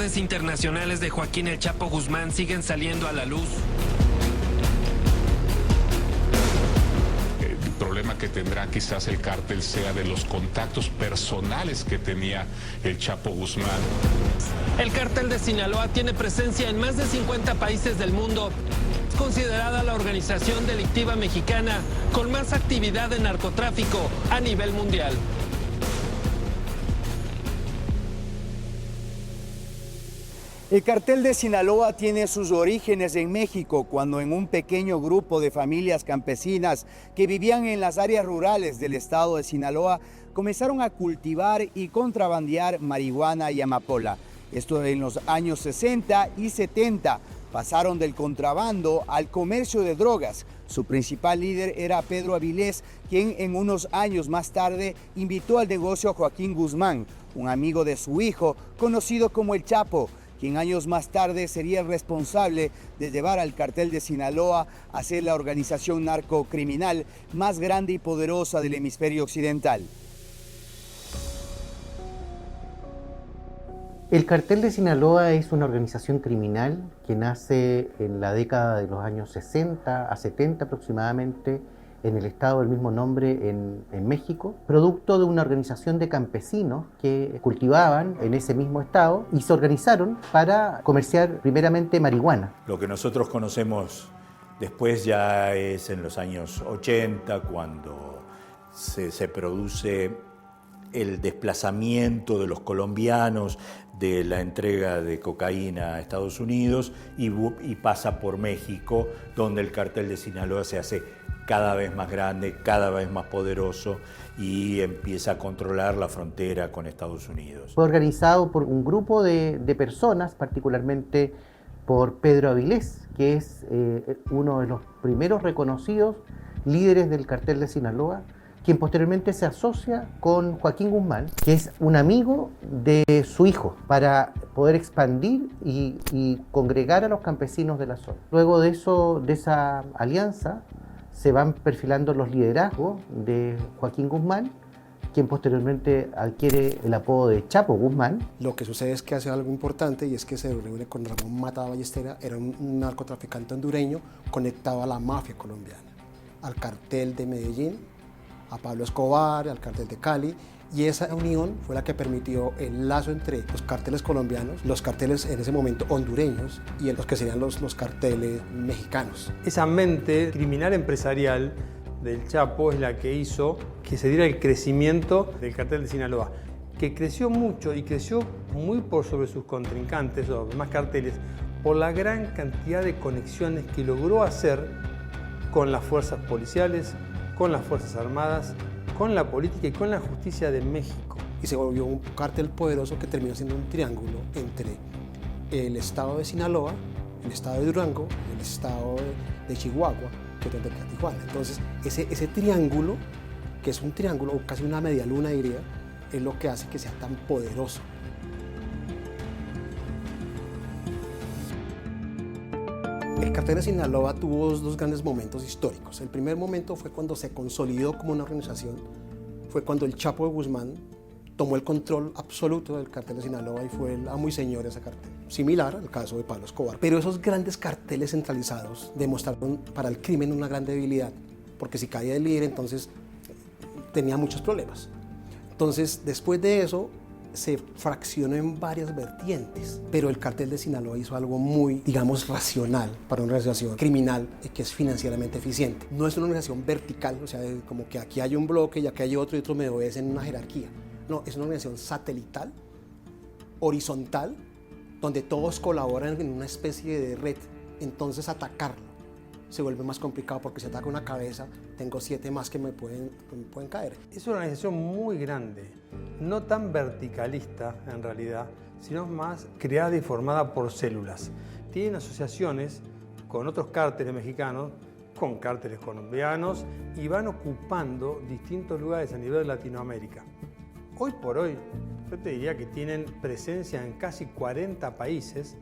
actividades internacionales de Joaquín El Chapo Guzmán siguen saliendo a la luz. El problema que tendrá quizás el cártel sea de los contactos personales que tenía el Chapo Guzmán. El cártel de Sinaloa tiene presencia en más de 50 países del mundo. Es considerada la organización delictiva mexicana con más actividad de narcotráfico a nivel mundial. El cartel de Sinaloa tiene sus orígenes en México, cuando en un pequeño grupo de familias campesinas que vivían en las áreas rurales del estado de Sinaloa comenzaron a cultivar y contrabandear marihuana y amapola. Esto en los años 60 y 70. Pasaron del contrabando al comercio de drogas. Su principal líder era Pedro Avilés, quien en unos años más tarde invitó al negocio a Joaquín Guzmán, un amigo de su hijo, conocido como El Chapo, quien años más tarde sería el responsable de llevar al cartel de Sinaloa a ser la organización narcocriminal más grande y poderosa del hemisferio occidental. El cartel de Sinaloa es una organización criminal que nace en la década de los años 60 a 70 aproximadamente, en el estado del mismo nombre en México, producto de una organización de campesinos que cultivaban en ese mismo estado y se organizaron para comerciar primeramente marihuana. Lo que nosotros conocemos después ya es en los años 80, cuando se produce el desplazamiento de los colombianos de la entrega de cocaína a Estados Unidos y pasa por México, donde el cartel de Sinaloa se hace cada vez más grande, cada vez más poderoso y empieza a controlar la frontera con Estados Unidos. Fue organizado por un grupo de personas, particularmente por Pedro Avilés, que es uno de los primeros reconocidos líderes del cartel de Sinaloa, quien posteriormente se asocia con Joaquín Guzmán, que es un amigo de su hijo, para poder expandir y congregar a los campesinos de la zona. Luego de esa alianza, se van perfilando los liderazgos de Joaquín Guzmán, quien posteriormente adquiere el apodo de Chapo Guzmán. Lo que sucede es que hace algo importante y es que se reúne con Ramón Mata Ballestera, era un narcotraficante hondureño conectado a la mafia colombiana, al cartel de Medellín, a Pablo Escobar, al cartel de Cali, y esa unión fue la que permitió el lazo entre los carteles colombianos, los carteles en ese momento hondureños y los que serían los carteles mexicanos. Esa mente criminal empresarial del Chapo es la que hizo que se diera el crecimiento del cartel de Sinaloa, que creció mucho y creció muy por sobre sus contrincantes, los demás carteles, por la gran cantidad de conexiones que logró hacer con las fuerzas policiales, con las Fuerzas Armadas, con la política y con la justicia de México. Y se volvió un cártel poderoso que terminó siendo un triángulo entre el estado de Sinaloa, el estado de Durango y el estado de Chihuahua, que tendría Tijuana. Entonces, ese triángulo, que es un triángulo, o casi una media luna diría, es lo que hace que sea tan poderoso. El cartel de Sinaloa tuvo dos grandes momentos históricos. El primer momento fue cuando se consolidó como una organización, fue cuando el Chapo de Guzmán tomó el control absoluto del cartel de Sinaloa y fue el amo y señor de ese cartel. Similar al caso de Pablo Escobar. Pero esos grandes carteles centralizados demostraron para el crimen una gran debilidad, porque si caía el líder entonces tenía muchos problemas. Entonces, después de eso, se fraccionó en varias vertientes, pero el cartel de Sinaloa hizo algo muy, digamos, racional para una organización criminal que es financieramente eficiente. No es una organización vertical, o sea, como que aquí hay un bloque y aquí hay otro y otro me obedecen en una jerarquía. No, es una organización satelital, horizontal, donde todos colaboran en una especie de red. Entonces atacarlo se vuelve más complicado porque si ataca una cabeza, tengo 7 más que me pueden caer. Es una organización muy grande, no tan verticalista en realidad, sino más creada y formada por células. Tienen asociaciones con otros cárteles mexicanos, con cárteles colombianos y van ocupando distintos lugares a nivel de Latinoamérica. Hoy por hoy, yo te diría que tienen presencia en casi 40 países,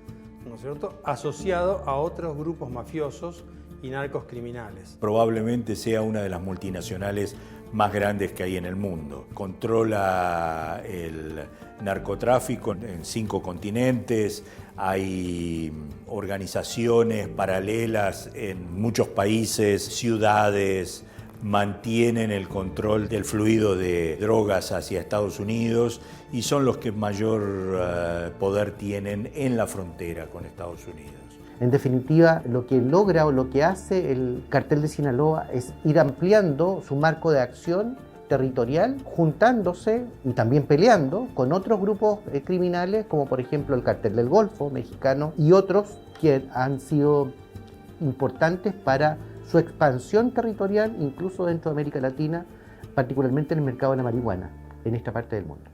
¿no es cierto?, asociado a otros grupos mafiosos y narcos criminales. Probablemente sea una de las multinacionales más grandes que hay en el mundo. Controla el narcotráfico en 5 continentes, hay organizaciones paralelas en muchos países, ciudades, mantienen el control del fluido de drogas hacia Estados Unidos y son los que mayor poder tienen en la frontera con Estados Unidos. En definitiva, lo que logra o lo que hace el Cartel de Sinaloa es ir ampliando su marco de acción territorial, juntándose y también peleando con otros grupos criminales, como por ejemplo el Cartel del Golfo mexicano y otros que han sido importantes para su expansión territorial, incluso dentro de América Latina, particularmente en el mercado de la marihuana, en esta parte del mundo.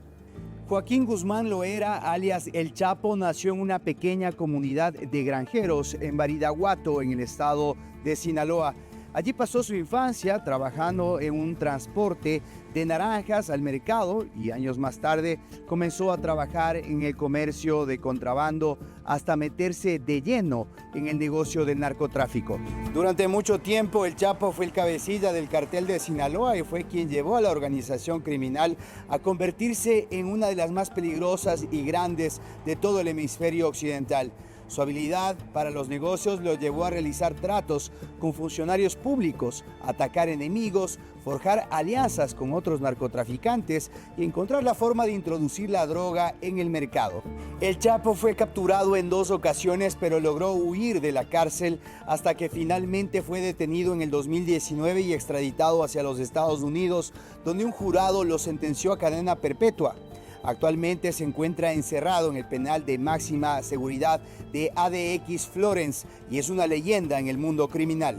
Joaquín Guzmán Loera, alias El Chapo, nació en una pequeña comunidad de granjeros en Badiraguato, en el estado de Sinaloa. Allí pasó su infancia trabajando en un transporte de naranjas al mercado y años más tarde comenzó a trabajar en el comercio de contrabando hasta meterse de lleno en el negocio del narcotráfico. Durante mucho tiempo el Chapo fue el cabecilla del cartel de Sinaloa y fue quien llevó a la organización criminal a convertirse en una de las más peligrosas y grandes de todo el hemisferio occidental. Su habilidad para los negocios lo llevó a realizar tratos con funcionarios públicos, atacar enemigos, forjar alianzas con otros narcotraficantes y encontrar la forma de introducir la droga en el mercado. El Chapo fue capturado en 2 ocasiones, pero logró huir de la cárcel hasta que finalmente fue detenido en el 2019 y extraditado hacia los Estados Unidos, donde un jurado lo sentenció a cadena perpetua. Actualmente se encuentra encerrado en el penal de máxima seguridad de ADX Florence y es una leyenda en el mundo criminal.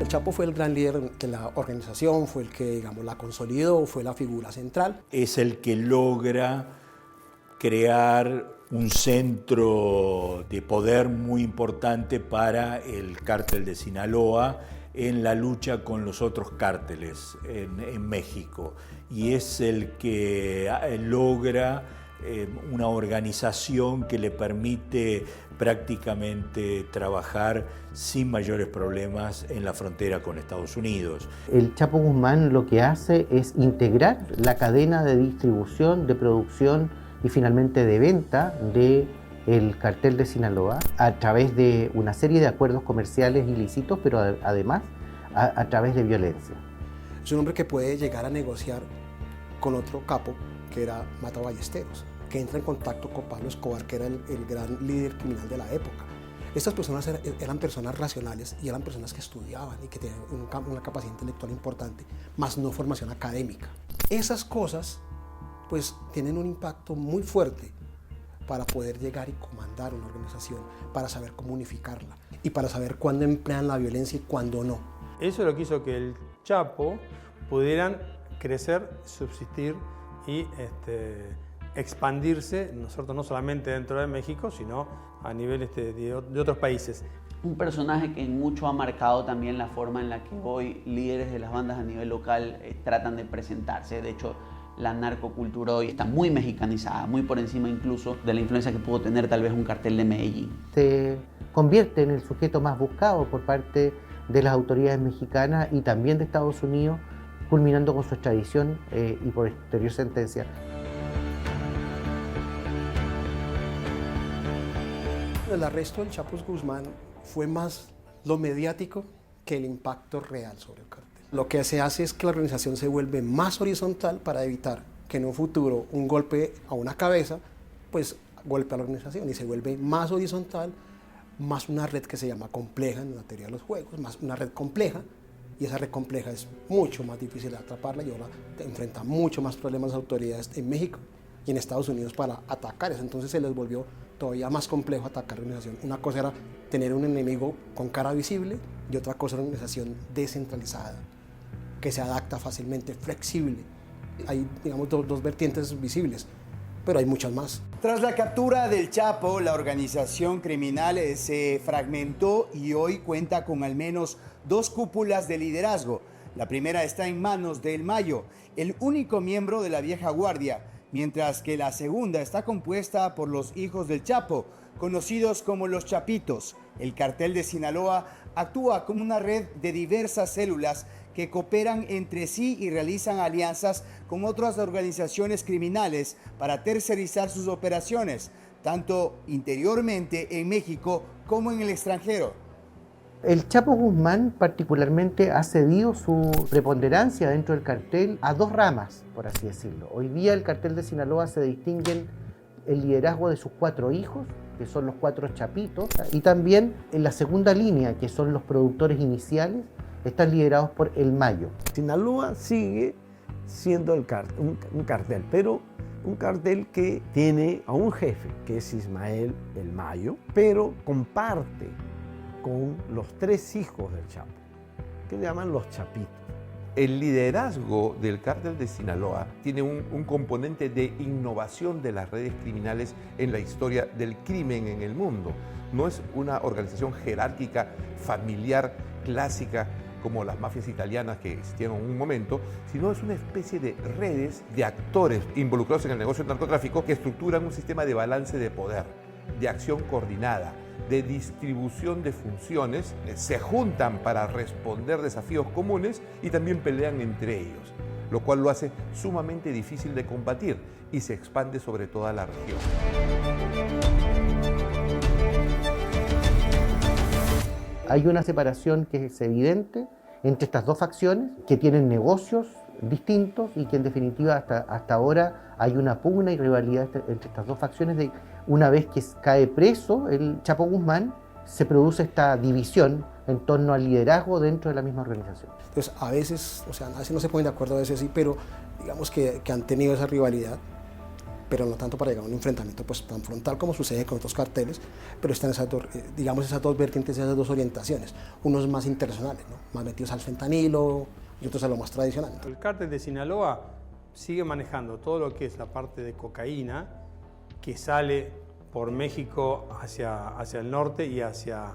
El Chapo fue el gran líder de la organización, fue el que, digamos, la consolidó, fue la figura central. Es el que logra crear un centro de poder muy importante para el cártel de Sinaloa en la lucha con los otros cárteles en México, y es el que logra una organización que le permite prácticamente trabajar sin mayores problemas en la frontera con Estados Unidos. El Chapo Guzmán lo que hace es integrar la cadena de distribución, de producción y finalmente de venta del cartel de Sinaloa a través de una serie de acuerdos comerciales ilícitos, pero además a través de violencia. Es un hombre que puede llegar a negociar con otro capo, que era Mata Ballesteros, que entra en contacto con Pablo Escobar, que era el gran líder criminal de la época. Estas personas eran personas racionales y eran personas que estudiaban y que tenían una capacidad intelectual importante, más no formación académica. Esas cosas pues tienen un impacto muy fuerte para poder llegar y comandar una organización, para saber cómo unificarla y para saber cuándo emplean la violencia y cuándo no. Eso es lo que hizo que el Chapo pudieran crecer, subsistir y expandirse, no solamente dentro de México, sino a nivel de otros países. Un personaje que mucho ha marcado también la forma en la que hoy líderes de las bandas a nivel local tratan de presentarse. De hecho, la narcocultura hoy está muy mexicanizada, muy por encima incluso de la influencia que pudo tener tal vez un cartel de Medellín. Se convierte en el sujeto más buscado por parte de las autoridades mexicanas y también de Estados Unidos, culminando con su extradición y posterior sentencia. El arresto del Chapo Guzmán fue más lo mediático que el impacto real sobre el cartel. Lo que se hace es que la organización se vuelve más horizontal para evitar que en un futuro un golpe a una cabeza, pues golpee a la organización, y se vuelve más horizontal, más una red que se llama compleja en la teoría de los juegos, más una red compleja, y esa red compleja es mucho más difícil de atraparla y ahora enfrenta mucho más problemas las autoridades en México y en Estados Unidos para atacar eso. Entonces se les volvió todavía más complejo atacar la organización. Una cosa era tener un enemigo con cara visible y otra cosa era una organización descentralizada, que se adapta fácilmente, flexible. Hay, digamos, dos vertientes visibles, pero hay muchas más. Tras la captura del Chapo, la organización criminal se fragmentó y hoy cuenta con al menos 2 cúpulas de liderazgo. La primera está en manos de El Mayo, el único miembro de la vieja guardia, mientras que la segunda está compuesta por los hijos del Chapo, conocidos como los Chapitos. El cartel de Sinaloa actúa como una red de diversas células que cooperan entre sí y realizan alianzas con otras organizaciones criminales para tercerizar sus operaciones, tanto interiormente en México como en el extranjero. El Chapo Guzmán particularmente ha cedido su preponderancia dentro del cartel a dos ramas, por así decirlo. Hoy día el cartel de Sinaloa se distingue el liderazgo de sus 4 hijos, que son los 4 chapitos, y también en la segunda línea, que son los productores iniciales, están liderados por el Mayo. Sinaloa sigue siendo un cartel, pero un cartel que tiene a un jefe, que es Ismael el Mayo, pero comparte con los 3 hijos del Chapo, que le llaman los Chapitos. El liderazgo del cártel de Sinaloa tiene un componente de innovación de las redes criminales en la historia del crimen en el mundo. No es una organización jerárquica, familiar, clásica, como las mafias italianas que existieron en un momento, sino es una especie de redes de actores involucrados en el negocio del narcotráfico que estructuran un sistema de balance de poder, de acción coordinada, de distribución de funciones, se juntan para responder desafíos comunes y también pelean entre ellos, lo cual lo hace sumamente difícil de combatir y se expande sobre toda la región. Hay una separación que es evidente entre estas dos facciones que tienen negocios distintos y que en definitiva hasta ahora hay una pugna y rivalidad entre estas dos facciones. Una vez que cae preso el Chapo Guzmán, se produce esta división en torno al liderazgo dentro de la misma organización. Entonces a veces no se ponen de acuerdo, a veces sí, pero digamos que han tenido esa rivalidad, pero no tanto para llegar a un enfrentamiento pues tan frontal como sucede con otros carteles, pero están esas dos vertientes, esas dos orientaciones, unos más internacionales, ¿no? Más metidos al fentanilo y otros a lo más tradicional. El cártel de Sinaloa sigue manejando todo lo que es la parte de cocaína que sale por México hacia el norte y hacia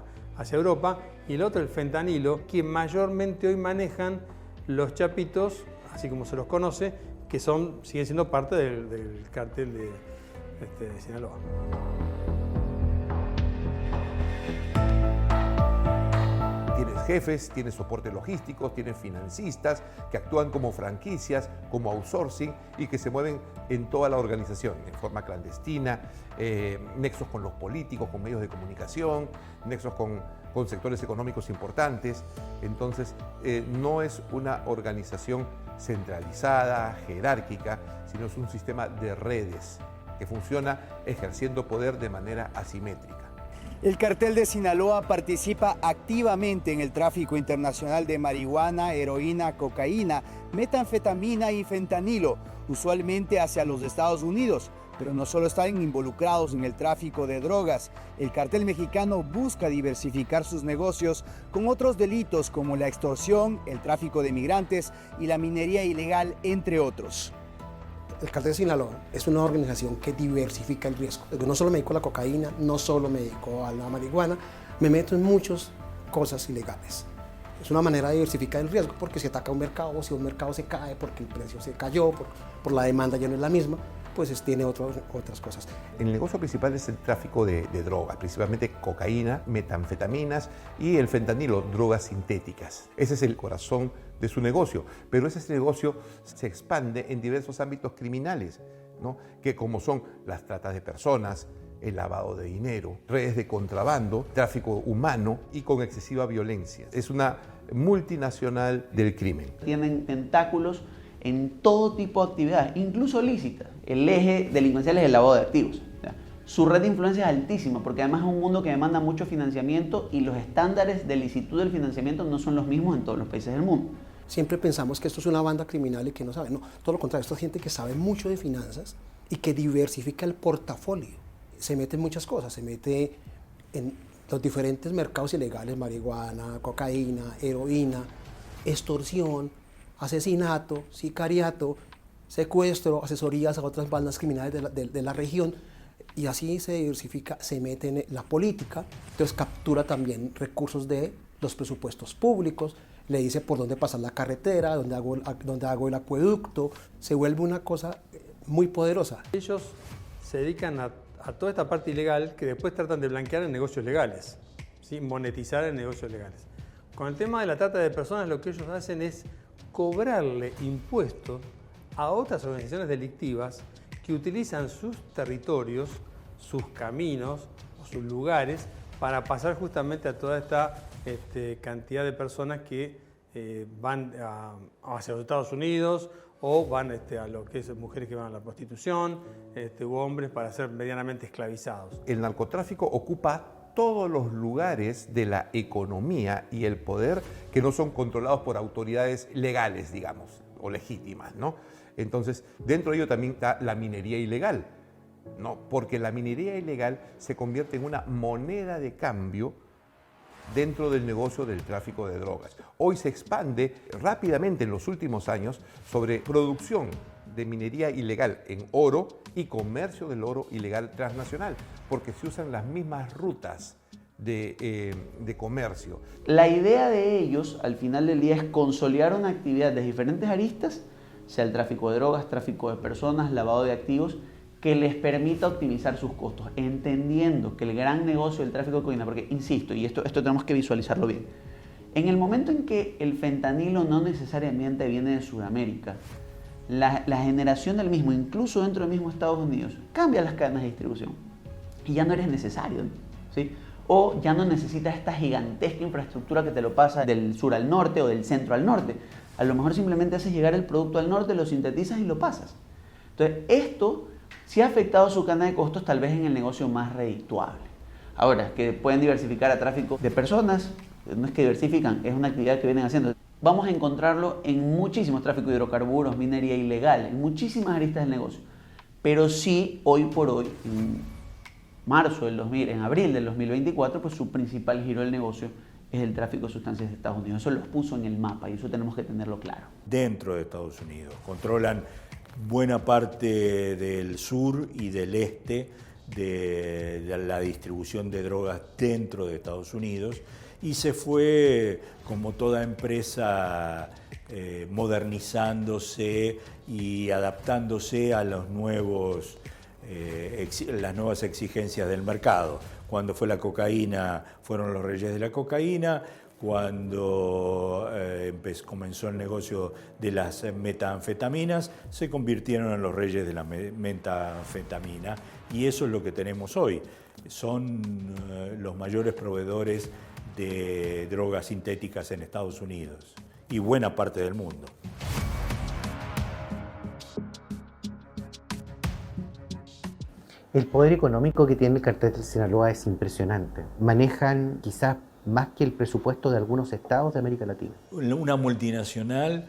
Europa, y el otro, el fentanilo, que mayormente hoy manejan los chapitos, así como se los conoce, que siguen siendo parte del cártel de Sinaloa. Tienes jefes, tienes soporte logístico, tienes financistas que actúan como franquicias, como outsourcing y que se mueven en toda la organización, en forma clandestina, nexos con los políticos, con medios de comunicación, nexos con sectores económicos importantes. Entonces, no es una organización centralizada, jerárquica, sino es un sistema de redes que funciona ejerciendo poder de manera asimétrica. El cartel de Sinaloa participa activamente en el tráfico internacional de marihuana, heroína, cocaína, metanfetamina y fentanilo, usualmente hacia los Estados Unidos. Pero no solo están involucrados en el tráfico de drogas, el cartel mexicano busca diversificar sus negocios con otros delitos como la extorsión, el tráfico de migrantes y la minería ilegal, entre otros. El cartel de Sinaloa es una organización que diversifica el riesgo. No solo me dedico a la cocaína, no solo me dedico a la marihuana, me meto en muchas cosas ilegales. Es una manera de diversificar el riesgo porque si ataca un mercado, si un mercado se cae porque el precio se cayó, por la demanda ya no es la misma, pues tiene otras cosas. El negocio principal es el tráfico de drogas, principalmente cocaína, metanfetaminas y el fentanilo, drogas sintéticas. Ese es el corazón de su negocio, pero ese negocio se expande en diversos ámbitos criminales, ¿no? Que como son las tratas de personas, el lavado de dinero, redes de contrabando, tráfico humano y con excesiva violencia. Es una multinacional del crimen. Tienen tentáculos en todo tipo de actividades, incluso lícitas. El eje delincuencial es el lavado de activos. Su red de influencia es altísima porque además es un mundo que demanda mucho financiamiento y los estándares de licitud del financiamiento no son los mismos en todos los países del mundo. Siempre pensamos que esto es una banda criminal y que no sabe. No, todo lo contrario, esto es gente que sabe mucho de finanzas y que diversifica el portafolio. Se mete en muchas cosas, se mete en los diferentes mercados ilegales, marihuana, cocaína, heroína, extorsión, asesinato, sicariato, secuestro, asesorías a otras bandas criminales de la región, y así se diversifica, se mete en la política, entonces captura también recursos de los presupuestos públicos, le dice por dónde pasar la carretera, dónde hago el acueducto, se vuelve una cosa muy poderosa. Ellos se dedican a toda esta parte ilegal que después tratan de blanquear en negocios legales. ¿sí? Monetizar en negocios legales. Con el tema de la trata de personas, lo que ellos hacen es cobrarle impuestos a otras organizaciones delictivas que utilizan sus territorios, sus caminos o sus lugares para pasar justamente a toda esta cantidad de personas que van hacia los Estados Unidos o van a lo que es mujeres que van a la prostitución u hombres para ser medianamente esclavizados. El narcotráfico ocupa todos los lugares de la economía y el poder que no son controlados por autoridades legales, digamos, o legítimas, ¿no? Entonces, dentro de ello también está la minería ilegal, ¿no? Porque la minería ilegal se convierte en una moneda de cambio dentro del negocio del tráfico de drogas. Hoy se expande rápidamente en los últimos años sobre producción de minería ilegal en oro y comercio del oro ilegal transnacional, porque se usan las mismas rutas de comercio. La idea de ellos, al final del día, es consolidar una actividad de diferentes aristas, sea el tráfico de drogas, tráfico de personas, lavado de activos, que les permita optimizar sus costos, entendiendo que el gran negocio del tráfico de cocaína, porque insisto, y esto tenemos que visualizarlo bien, en el momento en que el fentanilo no necesariamente viene de Sudamérica, la generación del mismo, incluso dentro del mismo Estados Unidos, cambia las cadenas de distribución y ya no eres necesario, ¿sí? O ya no necesitas esta gigantesca infraestructura que te lo pasa del sur al norte o del centro al norte. A lo mejor simplemente haces llegar el producto al norte, lo sintetizas y lo pasas. Entonces, esto sí ha afectado su cadena de costos, tal vez en el negocio más redituable. Ahora, que pueden diversificar a tráfico de personas, no es que diversifican, es una actividad que vienen haciendo. Vamos a encontrarlo en muchísimos tráficos de hidrocarburos, minería ilegal, en muchísimas aristas del negocio. Pero sí, hoy por hoy, en abril del 2024, pues su principal giro del negocio es el tráfico de sustancias de Estados Unidos. Eso los puso en el mapa y eso tenemos que tenerlo claro. Dentro de Estados Unidos. Controlan buena parte del sur y del este de la distribución de drogas dentro de Estados Unidos y se fue, como toda empresa, modernizándose y adaptándose a los nuevos las nuevas exigencias del mercado. Cuando fue la cocaína, fueron los reyes de la cocaína. Cuando comenzó el negocio de las metanfetaminas, se convirtieron en los reyes de la metanfetamina. Y eso es lo que tenemos hoy. Son los mayores proveedores de drogas sintéticas en Estados Unidos y buena parte del mundo. El poder económico que tiene el cartel de Sinaloa es impresionante. Manejan quizás más que el presupuesto de algunos estados de América Latina. Una multinacional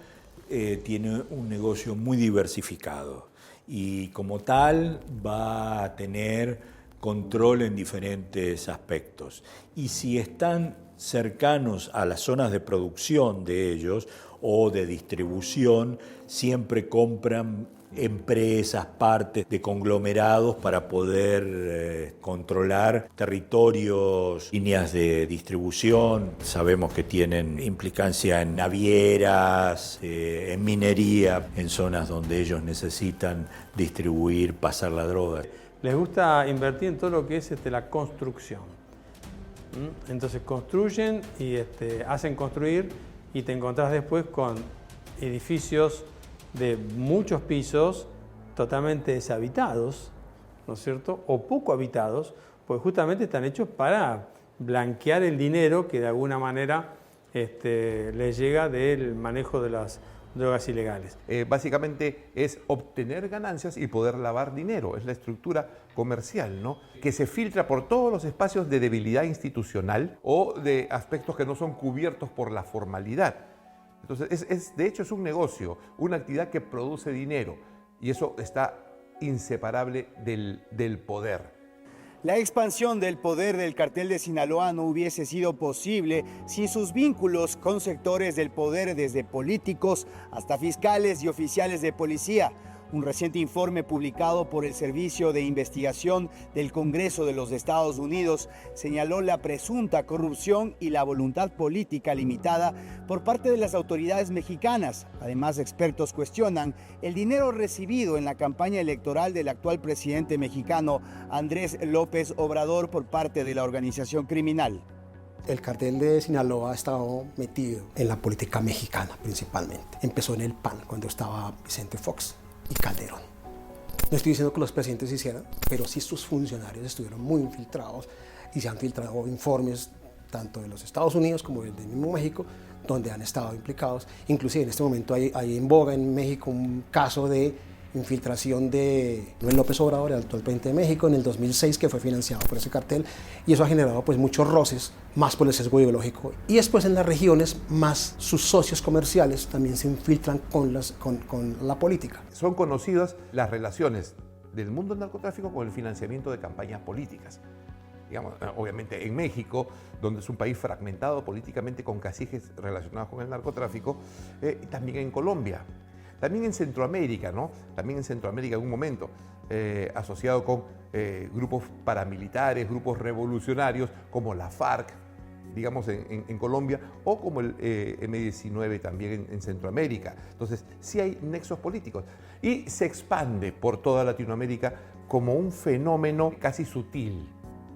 tiene un negocio muy diversificado y como tal va a tener control en diferentes aspectos. Y si están cercanos a las zonas de producción de ellos o de distribución, siempre compran empresas, partes de conglomerados para poder controlar territorios, líneas de distribución. Sabemos que tienen implicancia en navieras, en minería, en zonas donde ellos necesitan distribuir, pasar la droga. Les gusta invertir en todo lo que es la construcción. Entonces construyen y hacen construir y te encontrás después con edificios de muchos pisos totalmente deshabitados, ¿no es cierto? O poco habitados, pues justamente están hechos para blanquear el dinero que de alguna manera les llega del manejo de las drogas ilegales. Básicamente es obtener ganancias y poder lavar dinero, es la estructura comercial, ¿no? Que se filtra por todos los espacios de debilidad institucional o de aspectos que no son cubiertos por la formalidad. Entonces, de hecho es un negocio, una actividad que produce dinero y eso está inseparable del poder. La expansión del poder del cartel de Sinaloa no hubiese sido posible sin sus vínculos con sectores del poder, desde políticos hasta fiscales y oficiales de policía. Un reciente informe publicado por el Servicio de Investigación del Congreso de los Estados Unidos señaló la presunta corrupción y la voluntad política limitada por parte de las autoridades mexicanas. Además, expertos cuestionan el dinero recibido en la campaña electoral del actual presidente mexicano Andrés López Obrador por parte de la organización criminal. El cartel de Sinaloa ha estado metido en la política mexicana principalmente. Empezó en el PAN cuando estaba Vicente Fox y Calderón. No estoy diciendo que los presidentes hicieran, pero sí sus funcionarios estuvieron muy infiltrados y se han filtrado informes tanto de los Estados Unidos como del mismo México, donde han estado implicados. Inclusive en este momento hay en boga en México un caso de infiltración de Manuel López Obrador, el actual presidente de México, en el 2006, que fue financiado por ese cartel, y eso ha generado pues muchos roces, más por el sesgo ideológico. Y después en las regiones, más sus socios comerciales también se infiltran con la política. Son conocidas las relaciones del mundo del narcotráfico con el financiamiento de campañas políticas. Digamos, obviamente en México, donde es un país fragmentado políticamente con caciques relacionados con el narcotráfico, y también en Colombia. También en Centroamérica, ¿no? También en Centroamérica en un momento, asociado con grupos paramilitares, grupos revolucionarios como la FARC, digamos en Colombia, o como el M-19 también en Centroamérica. Entonces, sí hay nexos políticos. Y se expande por toda Latinoamérica como un fenómeno casi sutil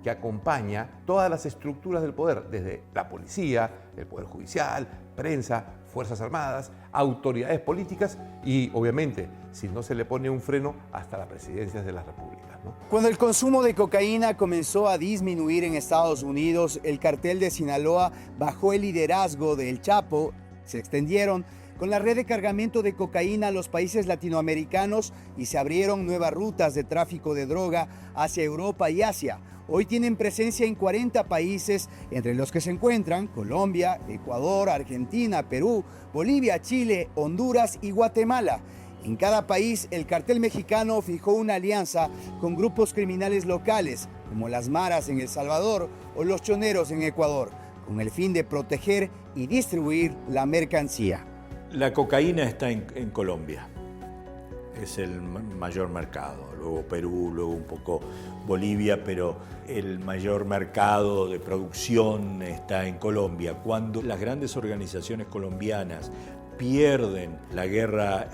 que acompaña todas las estructuras del poder, desde la policía, el poder judicial, prensa, Fuerzas Armadas, autoridades políticas y, obviamente, si no se le pone un freno, hasta las presidencias de las repúblicas, ¿no? Cuando el consumo de cocaína comenzó a disminuir en Estados Unidos, el cartel de Sinaloa bajo el liderazgo de El Chapo, se extendieron con la red de cargamento de cocaína a los países latinoamericanos y se abrieron nuevas rutas de tráfico de droga hacia Europa y Asia. Hoy tienen presencia en 40 países, entre los que se encuentran Colombia, Ecuador, Argentina, Perú, Bolivia, Chile, Honduras y Guatemala. En cada país, el cartel mexicano fijó una alianza con grupos criminales locales, como las maras en El Salvador o los choneros en Ecuador, con el fin de proteger y distribuir la mercancía. La cocaína está en Colombia. Es el mayor mercado, luego Perú, luego un poco Bolivia, pero el mayor mercado de producción está en Colombia. Cuando las grandes organizaciones colombianas pierden la guerra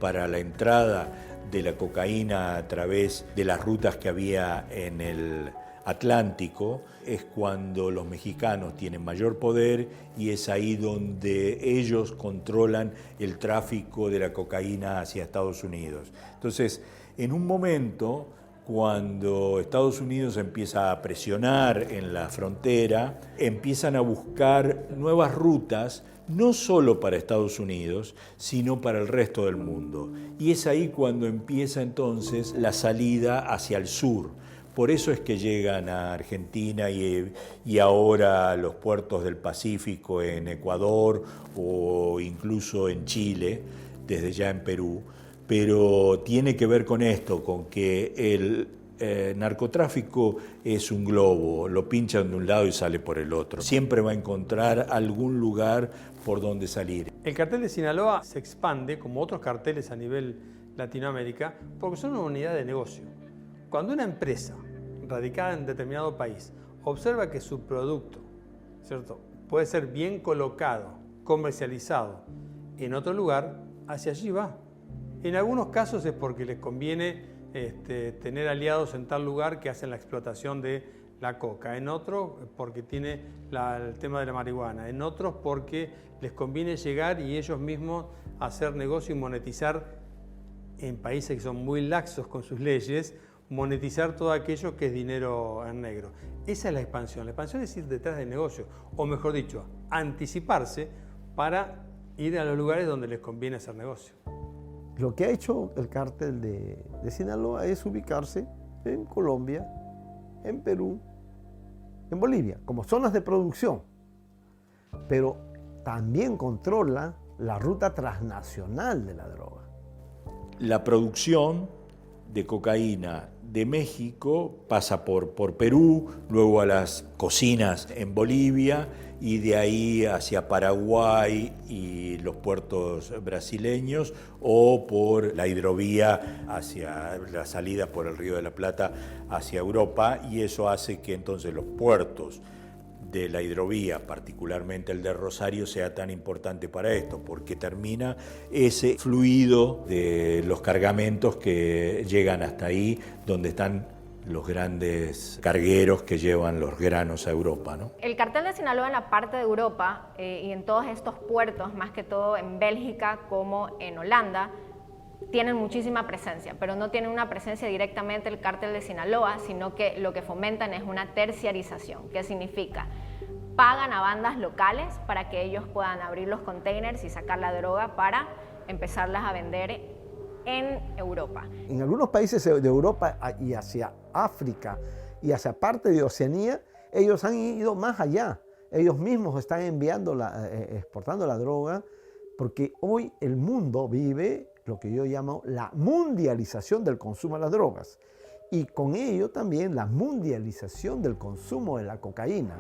para la entrada de la cocaína a través de las rutas que había en el Atlántico, es cuando los mexicanos tienen mayor poder y es ahí donde ellos controlan el tráfico de la cocaína hacia Estados Unidos. Entonces, en un momento, cuando Estados Unidos empieza a presionar en la frontera, empiezan a buscar nuevas rutas, no solo para Estados Unidos, sino para el resto del mundo. Y es ahí cuando empieza entonces la salida hacia el sur. Por eso es que llegan a Argentina y ahora a los puertos del Pacífico en Ecuador o incluso en Chile, desde ya en Perú. Pero tiene que ver con esto, con que el narcotráfico es un globo, lo pinchan de un lado y sale por el otro. Siempre va a encontrar algún lugar por donde salir. El cartel de Sinaloa se expande, como otros carteles a nivel Latinoamérica, porque son una unidad de negocio. Cuando una empresa radicada en determinado país observa que su producto, ¿cierto?, puede ser bien colocado, comercializado en otro lugar, hacia allí va. En algunos casos es porque les conviene tener aliados en tal lugar que hacen la explotación de la coca, en otros porque tiene el tema de la marihuana, en otros porque les conviene llegar y ellos mismos hacer negocio y monetizar en países que son muy laxos con sus leyes, monetizar todo aquello que es dinero en negro. Esa es la expansión. La expansión es ir detrás del negocio, o mejor dicho, anticiparse para ir a los lugares donde les conviene hacer negocio. Lo que ha hecho el cártel de Sinaloa es ubicarse en Colombia, en Perú, en Bolivia, como zonas de producción, pero también controla la ruta transnacional de la droga. La producción de cocaína de México pasa por Perú, luego a las cocinas en Bolivia y de ahí hacia Paraguay y los puertos brasileños o por la hidrovía hacia la salida por el Río de la Plata hacia Europa, y eso hace que entonces los puertos de la hidrovía, particularmente el de Rosario, sea tan importante para esto, porque termina ese fluido de los cargamentos que llegan hasta ahí, donde están los grandes cargueros que llevan los granos a Europa, ¿no? El cartel de Sinaloa en la parte de Europa y en todos estos puertos, más que todo en Bélgica como en Holanda, tienen muchísima presencia, pero no tienen una presencia directamente el cártel de Sinaloa, sino que lo que fomentan es una terciarización. ¿Qué significa? Pagan a bandas locales para que ellos puedan abrir los containers y sacar la droga para empezarlas a vender en Europa. En algunos países de Europa y hacia África y hacia parte de Oceanía, ellos han ido más allá. Ellos mismos están exportando la droga, porque hoy el mundo vive lo que yo llamo la mundialización del consumo de las drogas, y con ello también la mundialización del consumo de la cocaína.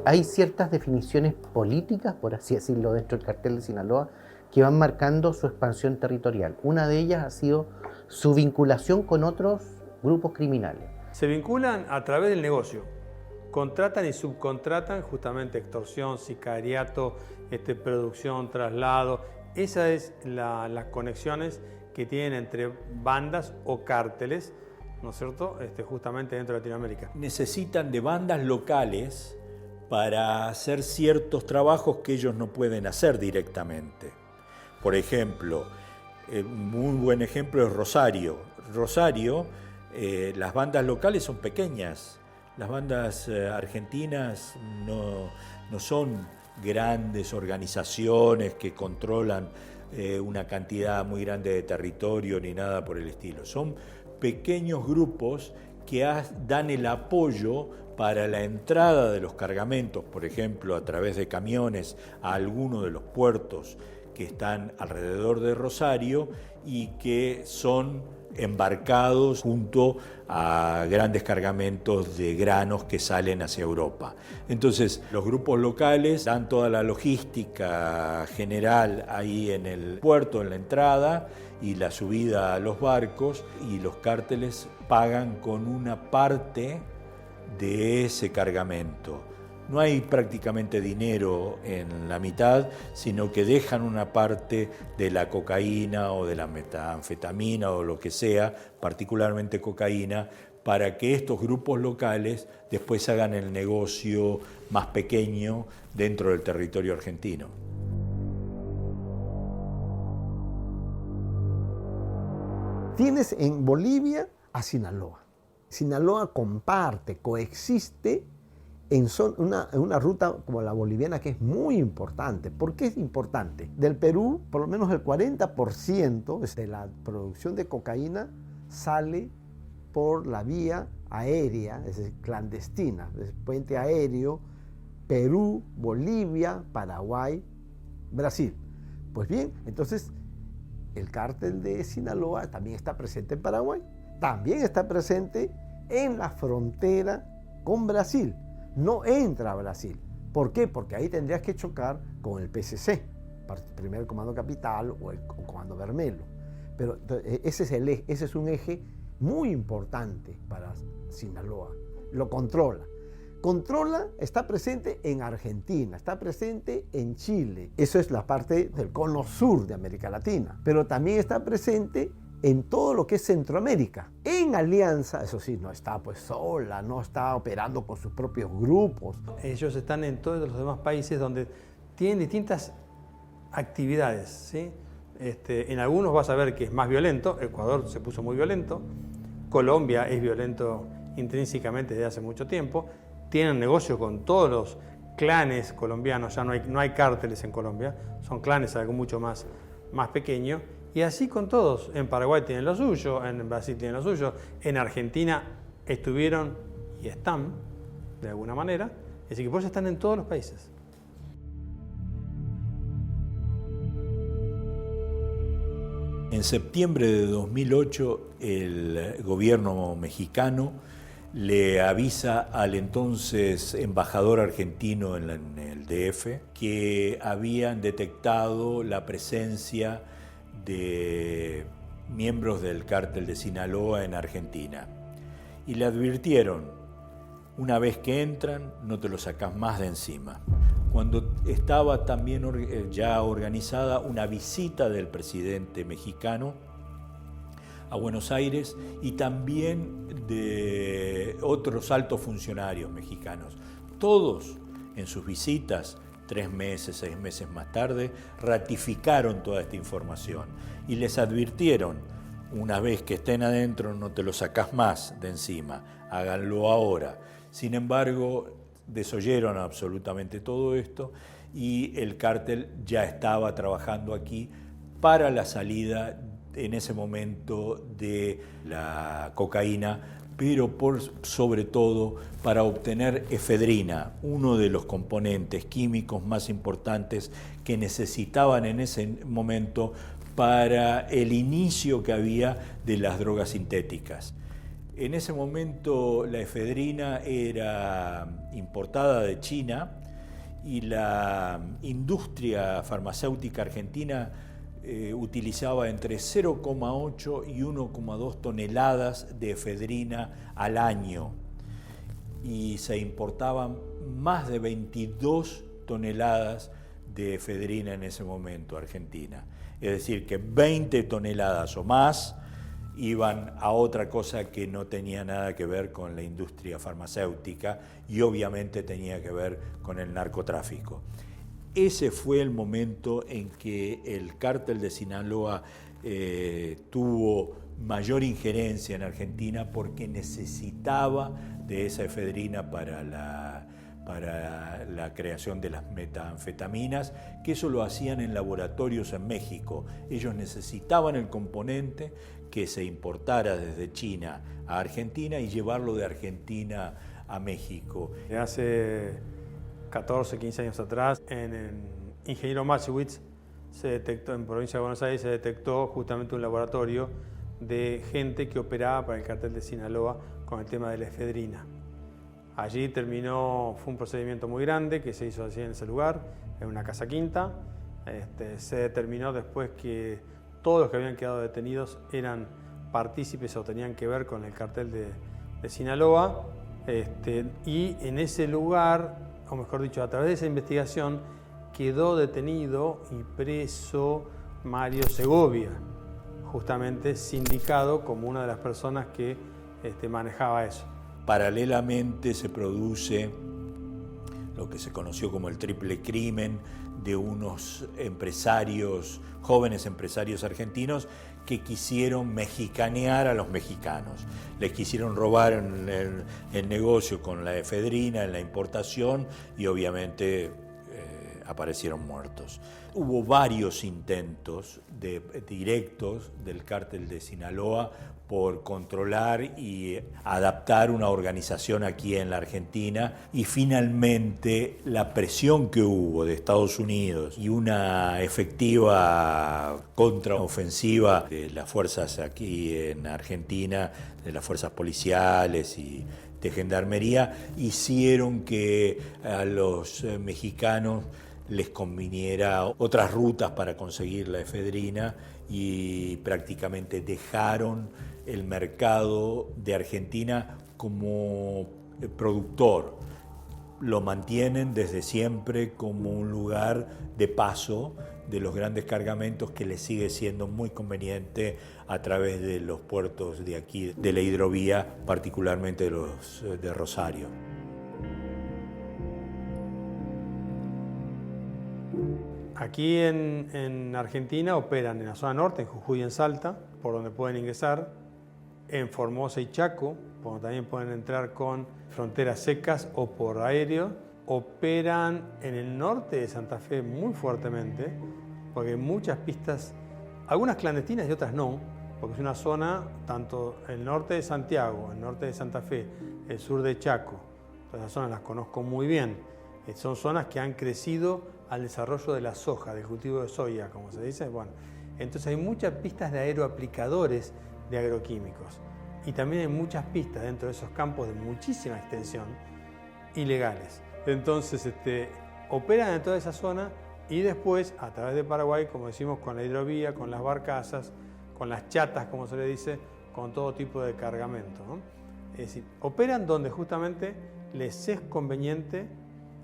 Hay ciertas definiciones políticas, por así decirlo, dentro del cartel de Sinaloa, que van marcando su expansión territorial. Una de ellas ha sido su vinculación con otros grupos criminales. Se vinculan a través del negocio. Contratan y subcontratan justamente extorsión, sicariato, producción, traslado. Esas es las conexiones que tienen entre bandas o cárteles, ¿no es cierto?, justamente dentro de Latinoamérica. Necesitan de bandas locales para hacer ciertos trabajos que ellos no pueden hacer directamente. Por ejemplo, muy buen ejemplo es Rosario. Rosario, las bandas locales son pequeñas. Las bandas argentinas no son grandes organizaciones que controlan una cantidad muy grande de territorio ni nada por el estilo. Son pequeños grupos que dan el apoyo para la entrada de los cargamentos, por ejemplo, a través de camiones a algunos de los puertos que están alrededor de Rosario y que son embarcados junto a grandes cargamentos de granos que salen hacia Europa. Entonces, los grupos locales dan toda la logística general ahí en el puerto, en la entrada y la subida a los barcos, y los cárteles pagan con una parte de ese cargamento. No hay prácticamente dinero en la mitad, sino que dejan una parte de la cocaína o de la metanfetamina o lo que sea, particularmente cocaína, para que estos grupos locales después hagan el negocio más pequeño dentro del territorio argentino. Tienes en Bolivia a Sinaloa. Sinaloa comparte, coexiste en una ruta como la boliviana, que es muy importante. ¿Por qué es importante? Del Perú, por lo menos el 40% de la producción de cocaína sale por la vía aérea, es decir, clandestina, es puente aéreo, Perú, Bolivia, Paraguay, Brasil. Pues bien, entonces el cártel de Sinaloa también está presente en Paraguay, también está presente en la frontera con Brasil. No entra a Brasil. ¿Por qué? Porque ahí tendrías que chocar con el PCC, primer Comando Capital o Comando Bermelo. Pero ese es un eje muy importante para Sinaloa. Lo controla. Está presente en Argentina, está presente en Chile. Eso es la parte del cono sur de América Latina. Pero también está presente en todo lo que es Centroamérica. En alianza, eso sí, no está pues sola, no está operando con sus propios grupos. Ellos están en todos los demás países donde tienen distintas actividades, ¿sí? En algunos vas a ver que es más violento. Ecuador se puso muy violento. Colombia es violento intrínsecamente desde hace mucho tiempo. Tienen negocio con todos los clanes colombianos. Ya no hay cárteles en Colombia. Son clanes algo mucho más pequeño. Y así con todos. En Paraguay tienen lo suyo, en Brasil tienen lo suyo, en Argentina estuvieron y están, de alguna manera. Así que por eso están en todos los países. En septiembre de 2008, el gobierno mexicano le avisa al entonces embajador argentino en el DF que habían detectado la presencia de miembros del cártel de Sinaloa en Argentina. Y le advirtieron, una vez que entran, no te lo sacás más de encima. Cuando estaba también ya organizada una visita del presidente mexicano a Buenos Aires y también de otros altos funcionarios mexicanos. Todos en sus visitas, 3 meses, 6 meses más tarde, ratificaron toda esta información y les advirtieron: una vez que estén adentro no te lo sacás más de encima, háganlo ahora. Sin embargo, desoyeron absolutamente todo esto y el cártel ya estaba trabajando aquí para la salida en ese momento de la cocaína, pero sobre todo para obtener efedrina, uno de los componentes químicos más importantes que necesitaban en ese momento para el inicio que había de las drogas sintéticas. En ese momento la efedrina era importada de China y la industria farmacéutica argentina utilizaba entre 0,8 y 1,2 toneladas de efedrina al año y se importaban más de 22 toneladas de efedrina en ese momento a Argentina. Es decir, que 20 toneladas o más iban a otra cosa que no tenía nada que ver con la industria farmacéutica y obviamente tenía que ver con el narcotráfico. Ese fue el momento en que el cártel de Sinaloa tuvo mayor injerencia en Argentina porque necesitaba de esa efedrina para la creación de las metanfetaminas, que eso lo hacían en laboratorios en México. Ellos necesitaban el componente que se importara desde China a Argentina y llevarlo de Argentina a México. Hace 14, 15 años atrás, en Ingeniero Maschwitz, se detectó, en provincia de Buenos Aires, se detectó justamente un laboratorio de gente que operaba para el cartel de Sinaloa con el tema de la efedrina. Allí fue un procedimiento muy grande que se hizo así en ese lugar, en una casa quinta. Se determinó después que todos los que habían quedado detenidos eran partícipes o tenían que ver con el cartel de Sinaloa. Y en ese lugar, o mejor dicho, a través de esa investigación, quedó detenido y preso Mario Segovia, justamente sindicado como una de las personas que manejaba eso. Paralelamente se produce lo que se conoció como el triple crimen de unos empresarios, jóvenes empresarios argentinos que quisieron mexicanear a los mexicanos. Les quisieron robar el negocio con la efedrina, en la importación y obviamente aparecieron muertos. Hubo varios intentos directos del cártel de Sinaloa por controlar y adaptar una organización aquí en la Argentina y finalmente la presión que hubo de Estados Unidos y una efectiva contraofensiva de las fuerzas aquí en Argentina, de las fuerzas policiales y de gendarmería, hicieron que a los mexicanos les conviniera otras rutas para conseguir la efedrina y prácticamente dejaron el mercado de Argentina como productor. Lo mantienen desde siempre como un lugar de paso de los grandes cargamentos que les sigue siendo muy conveniente a través de los puertos de aquí, de la hidrovía, particularmente los de Rosario. Aquí en Argentina operan en la zona norte, en Jujuy y en Salta, por donde pueden ingresar, en Formosa y Chaco, por donde también pueden entrar con fronteras secas o por aéreo. Operan en el norte de Santa Fe muy fuertemente, porque hay muchas pistas, algunas clandestinas y otras no, porque es una zona, tanto el norte de Santiago, el norte de Santa Fe, el sur de Chaco, todas esas zonas las conozco muy bien. Son zonas que han crecido al desarrollo de la soja, del cultivo de soya, como se dice. Bueno, entonces hay muchas pistas de aeroaplicadores de agroquímicos y también hay muchas pistas dentro de esos campos de muchísima extensión ilegales. Entonces operan en toda esa zona y después a través de Paraguay, como decimos, con la hidrovía, con las barcazas, con las chatas, como se le dice, con todo tipo de cargamento, ¿no? Es decir, operan donde justamente les es conveniente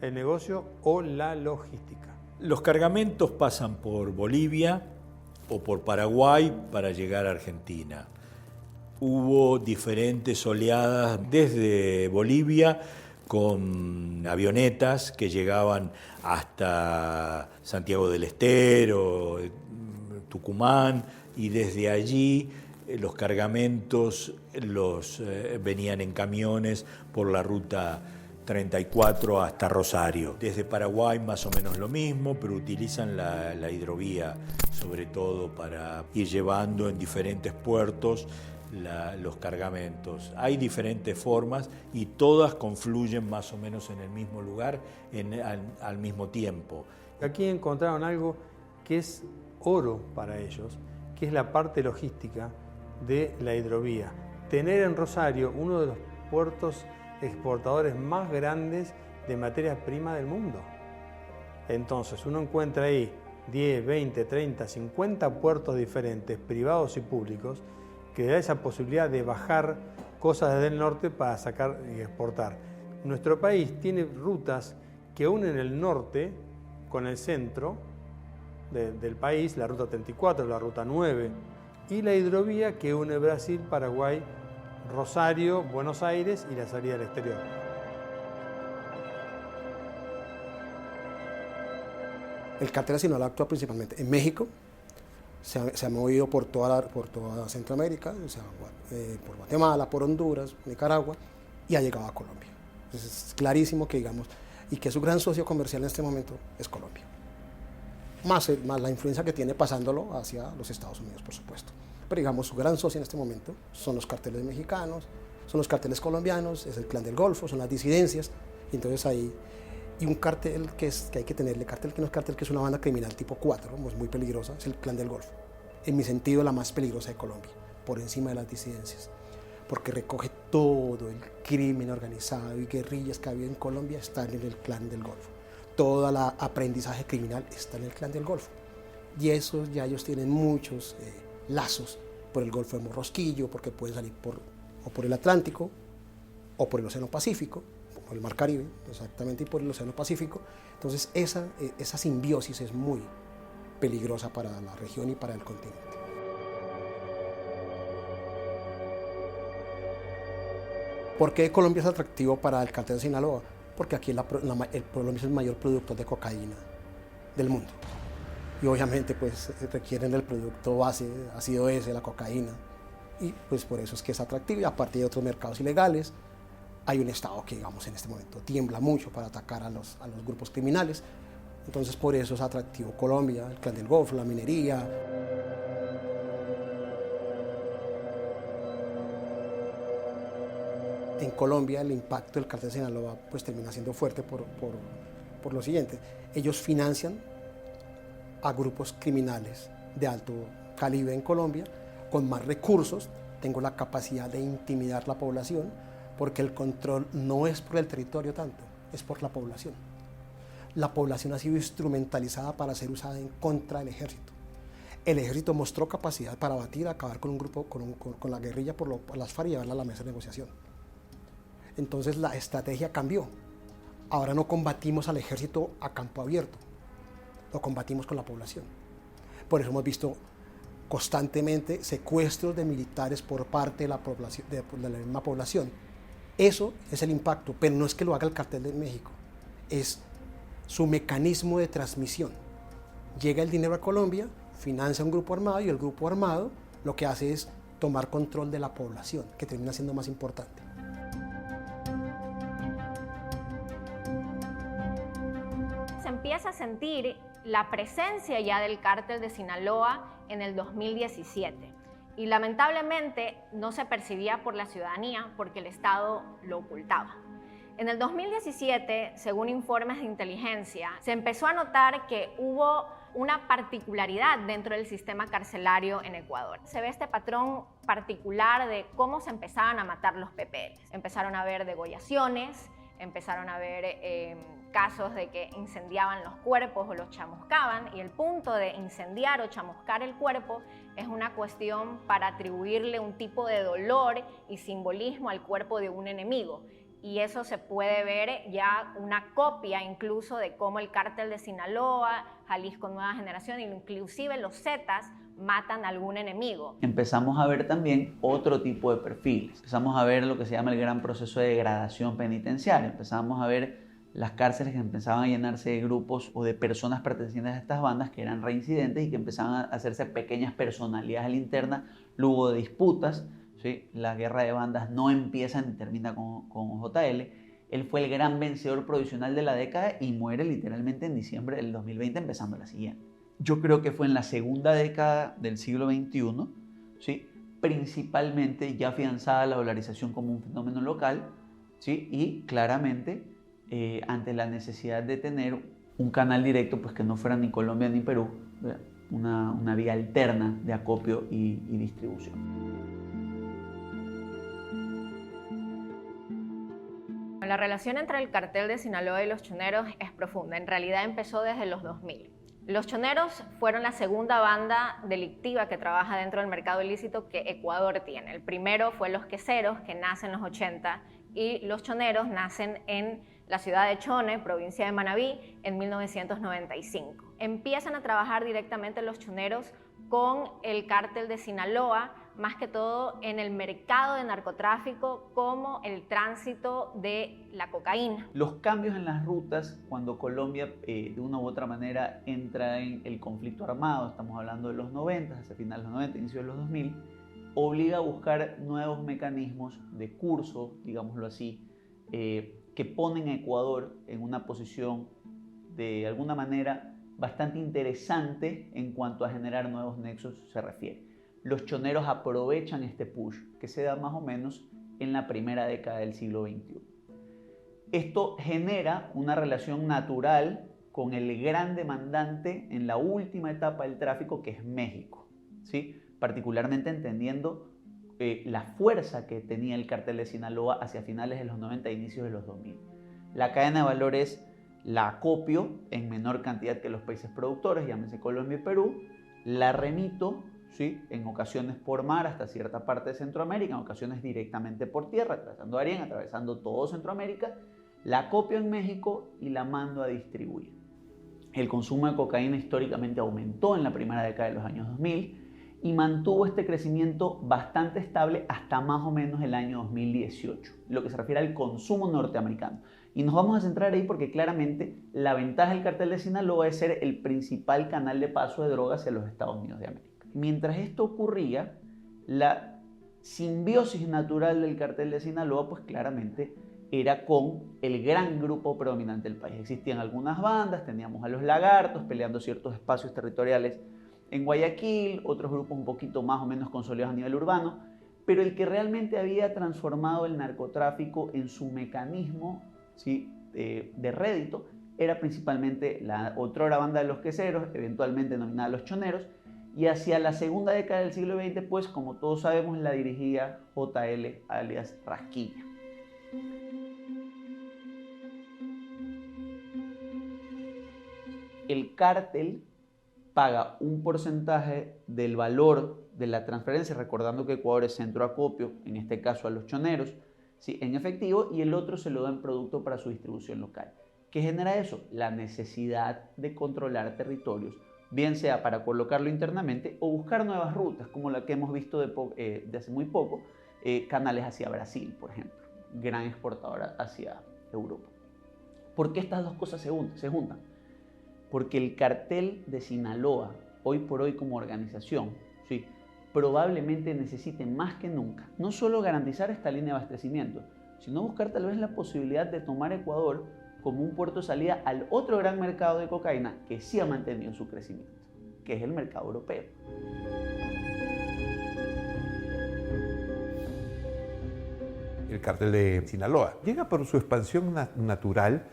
el negocio o la logística. Los cargamentos pasan por Bolivia o por Paraguay para llegar a Argentina. Hubo diferentes oleadas desde Bolivia con avionetas que llegaban hasta Santiago del Estero, Tucumán, y desde allí los cargamentos venían en camiones por la ruta 34 hasta Rosario. Desde Paraguay más o menos lo mismo, pero utilizan la hidrovía sobre todo para ir llevando en diferentes puertos los cargamentos. Hay diferentes formas y todas confluyen más o menos en el mismo lugar al mismo tiempo. Aquí encontraron algo que es oro para ellos, que es la parte logística de la hidrovía. Tener en Rosario uno de los puertos exportadores más grandes de materia prima del mundo. Entonces uno encuentra ahí 10, 20, 30, 50 puertos diferentes, privados y públicos, que da esa posibilidad de bajar cosas desde el norte para sacar y exportar. Nuestro país tiene rutas que unen el norte con el centro del país, la ruta 34, la ruta 9, y la hidrovía que une Brasil, Paraguay, Rosario, Buenos Aires y la salida al exterior. El cártel de Sinaloa actúa principalmente en México, se ha movido por toda Centroamérica, o sea, por Guatemala, por Honduras, Nicaragua, y ha llegado a Colombia. Entonces es clarísimo que, digamos, y que su gran socio comercial en este momento es Colombia. Más la influencia que tiene pasándolo hacia los Estados Unidos, por supuesto. Pero digamos, su gran socio en este momento son los carteles mexicanos, son los carteles colombianos, es el Clan del Golfo, son las disidencias. Y entonces ahí, y un cartel que hay que tenerle, cartel que no es cartel, que es una banda criminal tipo 4, es muy peligrosa, es el Clan del Golfo. En mi sentido, la más peligrosa de Colombia, por encima de las disidencias. Porque recoge todo el crimen organizado y guerrillas que ha habido en Colombia, están en el Clan del Golfo. Todo el aprendizaje criminal está en el Clan del Golfo. Y esos ya ellos tienen muchos lazos por el Golfo de Morrosquillo, porque pueden salir o por el Atlántico, o por el Océano Pacífico, por el Mar Caribe, exactamente, y por el Océano Pacífico. Entonces esa simbiosis es muy peligrosa para la región y para el continente. ¿Por qué Colombia es atractivo para el cártel de Sinaloa? Porque aquí Colombia es el mayor productor de cocaína del mundo. Y obviamente pues requieren el producto base, ácido S, la cocaína. Y pues por eso es que es atractivo. Y aparte de otros mercados ilegales, hay un Estado que, digamos, en este momento tiembla mucho para atacar a los grupos criminales. Entonces por eso es atractivo Colombia, el Clan del Golfo, la minería. En Colombia el impacto del cártel de Sinaloa pues termina siendo fuerte por lo siguiente. Ellos financian a grupos criminales de alto calibre en Colombia, con más recursos, tengo la capacidad de intimidar la población, porque el control no es por el territorio tanto, es por la población. La población ha sido instrumentalizada para ser usada en contra del ejército. El ejército mostró capacidad para acabar con un grupo, con la guerrilla por las FARC y llevarla a la mesa de negociación. Entonces la estrategia cambió. Ahora no combatimos al ejército a campo abierto, lo combatimos con la población. Por eso hemos visto constantemente secuestros de militares por parte de la misma población. Eso es el impacto, pero no es que lo haga el Cartel de México, es su mecanismo de transmisión. Llega el dinero a Colombia, financia un grupo armado y el grupo armado lo que hace es tomar control de la población, que termina siendo más importante. Se empieza a sentir la presencia ya del cártel de Sinaloa en el 2017 y lamentablemente no se percibía por la ciudadanía porque el Estado lo ocultaba. En el 2017, según informes de inteligencia, se empezó a notar que hubo una particularidad dentro del sistema carcelario en Ecuador. Se ve este patrón particular de cómo se empezaban a matar los PPLs. Empezaron a haber degollaciones, empezaron a haber casos de que incendiaban los cuerpos o los chamuscaban, y el punto de incendiar o chamuscar el cuerpo es una cuestión para atribuirle un tipo de dolor y simbolismo al cuerpo de un enemigo. y eso se puede ver ya una copia incluso de cómo el cártel de Sinaloa, Jalisco Nueva Generación, inclusive los Zetas, matan a algún enemigo. Empezamos a ver también otro tipo de perfiles. Empezamos a ver lo que se llama el gran proceso de degradación penitenciaria. Empezamos a ver las cárceles que empezaban a llenarse de grupos o de personas pertenecientes a estas bandas que eran reincidentes y que empezaban a hacerse pequeñas personalidades a la interna luego de disputas. ¿Sí? La guerra de bandas no empieza ni termina con JL. Él fue el gran vencedor provisional de la década y muere literalmente en diciembre del 2020, empezando la siguiente. Yo creo que fue en la segunda década del siglo XXI, ¿sí? Principalmente ya afianzada la dolarización como un fenómeno local, ¿sí? Y claramente ante la necesidad de tener un canal directo pues que no fuera ni Colombia ni Perú, una vía alterna de acopio y distribución. La relación entre el cartel de Sinaloa y los choneros es profunda. En realidad empezó desde los 2000. Los choneros fueron la segunda banda delictiva que trabaja dentro del mercado ilícito que Ecuador tiene. El primero fue los queseros, que nacen en los 80, y los choneros nacen en la ciudad de Chone, provincia de Manabí, en 1995. Empiezan a trabajar directamente los choneros con el cártel de Sinaloa, más que todo en el mercado de narcotráfico como el tránsito de la cocaína. Los cambios en las rutas, cuando Colombia de una u otra manera entra en el conflicto armado, estamos hablando de los 90, hacia finales de los 90, inicio de los 2000, obliga a buscar nuevos mecanismos de curso, digámoslo así, que ponen a Ecuador en una posición de alguna manera bastante interesante en cuanto a generar nuevos nexos se refiere. Los choneros aprovechan este push que se da más o menos en la primera década del siglo XXI. Esto genera una relación natural con el gran demandante en la última etapa del tráfico, que es México, ¿sí? Particularmente entendiendo la fuerza que tenía el cártel de Sinaloa hacia finales de los 90 e inicios de los 2000. La cadena de valores la acopio en menor cantidad que los países productores, llámese Colombia y Perú, la remito, ¿sí? En ocasiones por mar hasta cierta parte de Centroamérica, en ocasiones directamente por tierra, atravesando Darién, atravesando todo Centroamérica, la acopio en México y la mando a distribuir. El consumo de cocaína históricamente aumentó en la primera década de los años 2000 y mantuvo este crecimiento bastante estable hasta más o menos el año 2018, lo que se refiere al consumo norteamericano. Y nos vamos a centrar ahí porque claramente la ventaja del cartel de Sinaloa es ser el principal canal de paso de drogas hacia los Estados Unidos de América. Mientras esto ocurría, la simbiosis natural del cartel de Sinaloa pues claramente era con el gran grupo predominante del país. Existían algunas bandas, teníamos a los lagartos peleando ciertos espacios territoriales en Guayaquil, otros grupos un poquito más o menos consolidados a nivel urbano, pero el que realmente había transformado el narcotráfico en su mecanismo, ¿sí? de rédito era principalmente la otrora banda de los queseros, eventualmente denominada los choneros, y hacia la segunda década del siglo XX, pues como todos sabemos, la dirigía JL alias Rasquiña. El cártel paga un porcentaje del valor de la transferencia, recordando que Ecuador es centro de acopio, en este caso a los choneros, ¿sí? en efectivo, y el otro se lo da en producto para su distribución local. ¿Qué genera eso? La necesidad de controlar territorios, bien sea para colocarlo internamente o buscar nuevas rutas, como la que hemos visto de hace muy poco, canales hacia Brasil, por ejemplo, gran exportadora hacia Europa. ¿Por qué estas dos cosas se juntan? Porque el cartel de Sinaloa, hoy por hoy como organización, ¿sí? probablemente necesite más que nunca, no solo garantizar esta línea de abastecimiento, sino buscar tal vez la posibilidad de tomar Ecuador como un puerto de salida al otro gran mercado de cocaína que sí ha mantenido su crecimiento, que es el mercado europeo. El cártel de Sinaloa llega por su expansión natural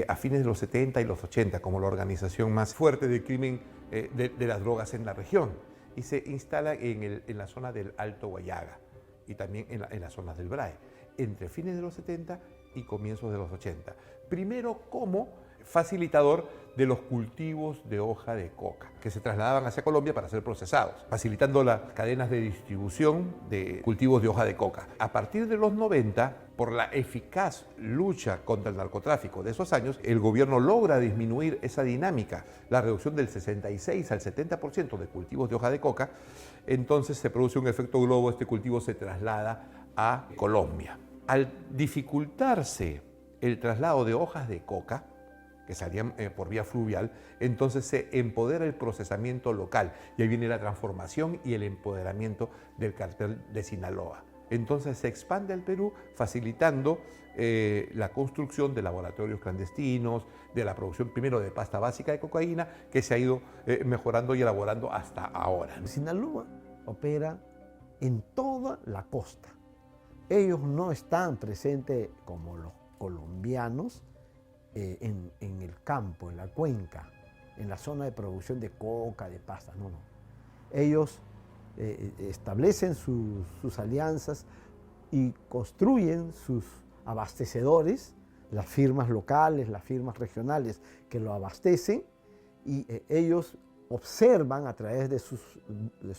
a fines de los 70 y los 80 como la organización más fuerte del crimen de las drogas en la región y se instala en la zona del Alto Guayaga y también en las zonas del BRAE, entre fines de los 70 y comienzos de los 80. Primero como facilitador de los cultivos de hoja de coca, que se trasladaban hacia Colombia para ser procesados, facilitando las cadenas de distribución de cultivos de hoja de coca. A partir de los 90, por la eficaz lucha contra el narcotráfico de esos años, el gobierno logra disminuir esa dinámica, la reducción del 66 al 70% de cultivos de hoja de coca. Entonces se produce un efecto globo, este cultivo se traslada a Colombia. Al dificultarse el traslado de hojas de coca, que salían por vía fluvial, entonces se empodera el procesamiento local y ahí viene la transformación y el empoderamiento del cartel de Sinaloa. Entonces se expande al Perú facilitando la construcción de laboratorios clandestinos, de la producción primero de pasta básica de cocaína, que se ha ido mejorando y elaborando hasta ahora. Sinaloa opera en toda la costa. Ellos no están presentes como los colombianos en el campo, en la cuenca, en la zona de producción de coca, de pasta, no. Ellos establecen sus alianzas y construyen sus abastecedores, las firmas locales, las firmas regionales que lo abastecen, y ellos observan a través de sus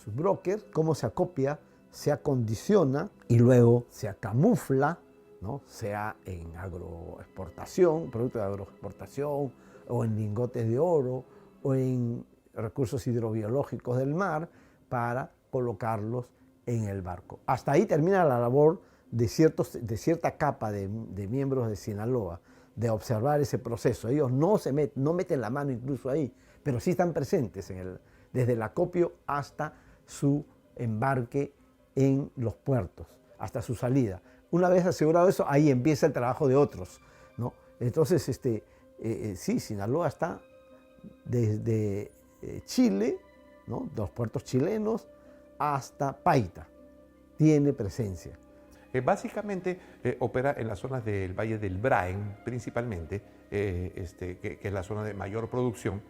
brokers cómo se acopia, se acondiciona y luego se camufla, ¿no? Sea en agroexportación, productos de agroexportación, o en lingotes de oro, o en recursos hidrobiológicos del mar, para colocarlos en el barco. Hasta ahí termina la labor de cierta capa de miembros de Sinaloa, de observar ese proceso. Ellos no meten la mano incluso ahí, pero sí están presentes desde el acopio hasta su embarque en los puertos, hasta su salida. Una vez asegurado eso, ahí empieza el trabajo de otros, ¿no? Entonces, sí, Sinaloa está desde Chile, ¿no? Los puertos chilenos, hasta Paita. Tiene presencia. Básicamente opera en las zonas del Valle del Braen, principalmente, que es la zona de mayor producción.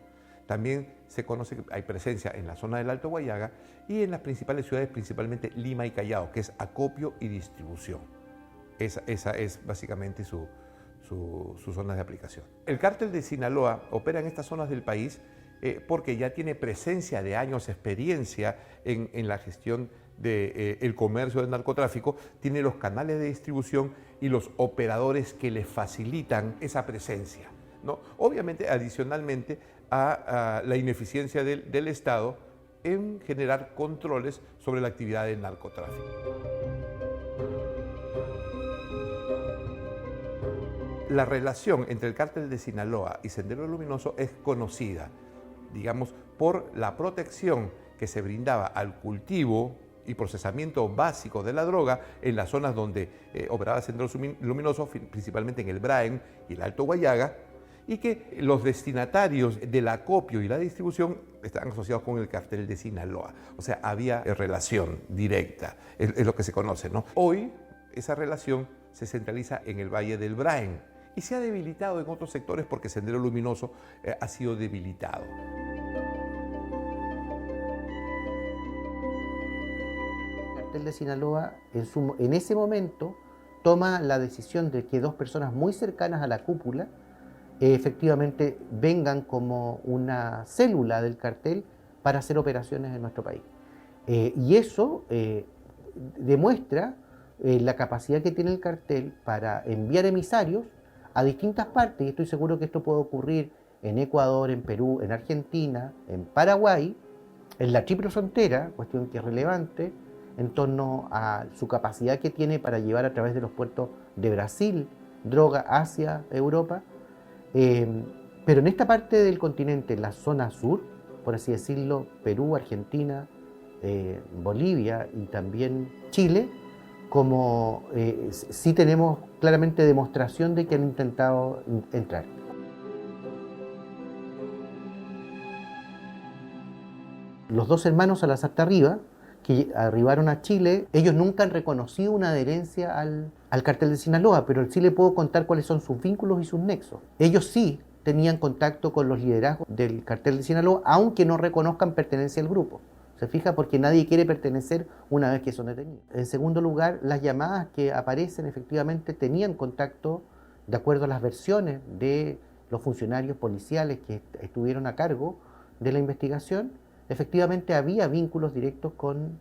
También se conoce que hay presencia en la zona del Alto Guayaga y en las principales ciudades, principalmente Lima y Callao, que es acopio y distribución. Esa es básicamente su zona de aplicación. El cártel de Sinaloa opera en estas zonas del país porque ya tiene presencia de años, experiencia en la gestión del comercio del narcotráfico, tiene los canales de distribución y los operadores que le facilitan esa presencia, ¿no? Obviamente, adicionalmente a la ineficiencia del Estado en generar controles sobre la actividad del narcotráfico. La relación entre el cártel de Sinaloa y Sendero Luminoso es conocida, digamos, por la protección que se brindaba al cultivo y procesamiento básico de la droga en las zonas donde operaba Sendero Luminoso, principalmente en el Braen y el Alto Guayaga, y que los destinatarios del acopio y la distribución están asociados con el cartel de Sinaloa. O sea, había relación directa, es lo que se conoce, ¿no? Hoy esa relación se centraliza en el Valle del Braen y se ha debilitado en otros sectores porque Sendero Luminoso ha sido debilitado. El cartel de Sinaloa en ese momento toma la decisión de que dos personas muy cercanas a la cúpula efectivamente vengan como una célula del cartel para hacer operaciones en nuestro país. Y eso demuestra la capacidad que tiene el cartel para enviar emisarios a distintas partes, y estoy seguro que esto puede ocurrir en Ecuador, en Perú, en Argentina, en Paraguay, en la triple frontera, cuestión que es relevante, en torno a su capacidad que tiene para llevar a través de los puertos de Brasil droga hacia Europa. Pero en esta parte del continente, en la zona sur, por así decirlo, Perú, Argentina, Bolivia y también Chile, como sí tenemos claramente demostración de que han intentado entrar. Los dos hermanos Salazar Tarriba, que arribaron a Chile, ellos nunca han reconocido una adherencia al cartel de Sinaloa, pero sí le puedo contar cuáles son sus vínculos y sus nexos. Ellos sí tenían contacto con los liderazgos del cartel de Sinaloa, aunque no reconozcan pertenencia al grupo. ¿Se fija? Porque nadie quiere pertenecer una vez que son detenidos. En segundo lugar, las llamadas que aparecen efectivamente tenían contacto, de acuerdo a las versiones de los funcionarios policiales que estuvieron a cargo de la investigación, efectivamente había vínculos directos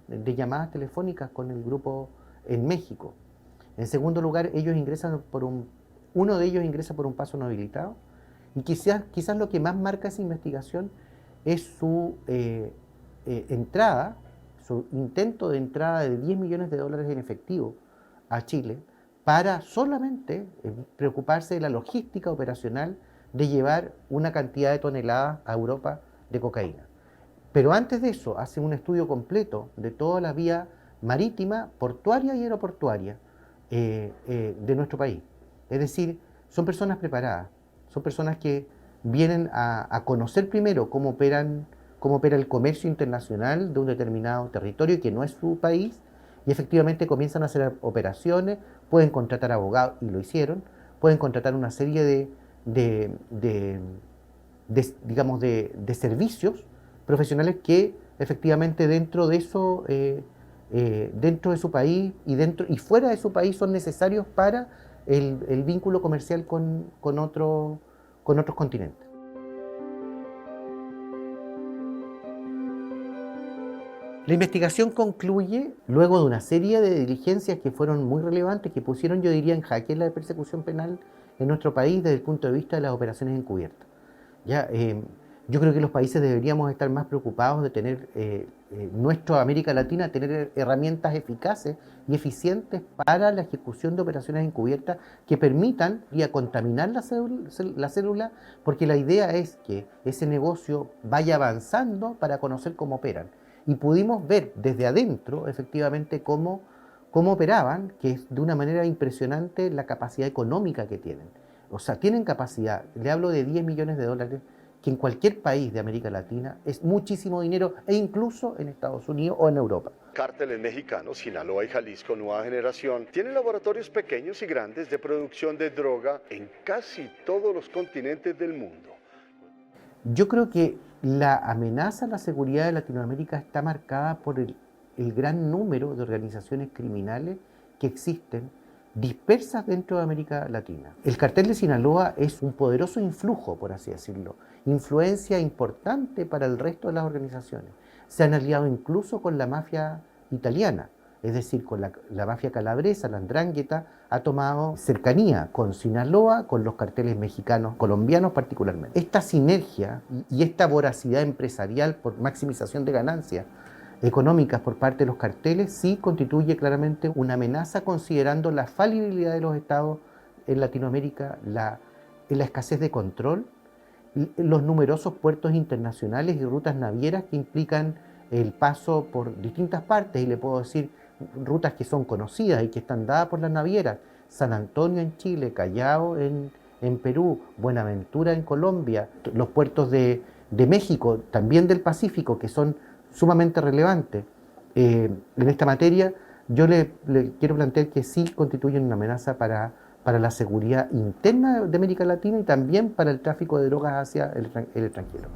de llamadas telefónicas con el grupo en México. En segundo lugar, uno de ellos ingresa por un paso no habilitado, y quizás lo que más marca esa investigación es su intento de entrada de $10 millones en efectivo a Chile para solamente preocuparse de la logística operacional de llevar una cantidad de toneladas a Europa de cocaína. Pero antes de eso, hace un estudio completo de toda la vía marítima, portuaria y aeroportuaria de nuestro país. Es decir, son personas preparadas, son personas que vienen a conocer primero cómo opera el comercio internacional de un determinado territorio que no es su país, y efectivamente comienzan a hacer operaciones, pueden contratar abogados, y lo hicieron, pueden contratar una serie de servicios profesionales que efectivamente dentro de eso, dentro de su país y fuera de su país son necesarios para el vínculo comercial con otros continentes. La investigación concluye luego de una serie de diligencias que fueron muy relevantes, que pusieron, yo diría, en jaque la persecución penal en nuestro país desde el punto de vista de las operaciones encubiertas. Yo creo que los países deberíamos estar más preocupados de tener, nuestra América Latina, tener herramientas eficaces y eficientes para la ejecución de operaciones encubiertas que permitan contaminar la célula, porque la idea es que ese negocio vaya avanzando para conocer cómo operan. Y pudimos ver desde adentro, efectivamente, cómo operaban, que es de una manera impresionante la capacidad económica que tienen. O sea, tienen capacidad, le hablo de $10 millones, que en cualquier país de América Latina es muchísimo dinero, e incluso en Estados Unidos o en Europa. Cárteles mexicanos, Sinaloa y Jalisco Nueva Generación, tienen laboratorios pequeños y grandes de producción de droga en casi todos los continentes del mundo. Yo creo que la amenaza a la seguridad de Latinoamérica está marcada por el gran número de organizaciones criminales que existen dispersas dentro de América Latina. El cartel de Sinaloa es un poderoso influjo, por así decirlo, influencia importante para el resto de las organizaciones. Se han aliado incluso con la mafia italiana, es decir, con la mafia calabresa, la 'ndrangheta, ha tomado cercanía con Sinaloa, con los carteles mexicanos, colombianos particularmente. Esta sinergia y esta voracidad empresarial por maximización de ganancias económicas por parte de los carteles sí constituye claramente una amenaza, considerando la falibilidad de los estados en Latinoamérica, la escasez de control, los numerosos puertos internacionales y rutas navieras que implican el paso por distintas partes, y le puedo decir rutas que son conocidas y que están dadas por las navieras: San Antonio en Chile, Callao en Perú, Buenaventura en Colombia, los puertos de México, también del Pacífico, que son sumamente relevantes. En esta materia yo le quiero plantear que sí constituyen una amenaza para la seguridad interna de América Latina y también para el tráfico de drogas hacia el extranjero.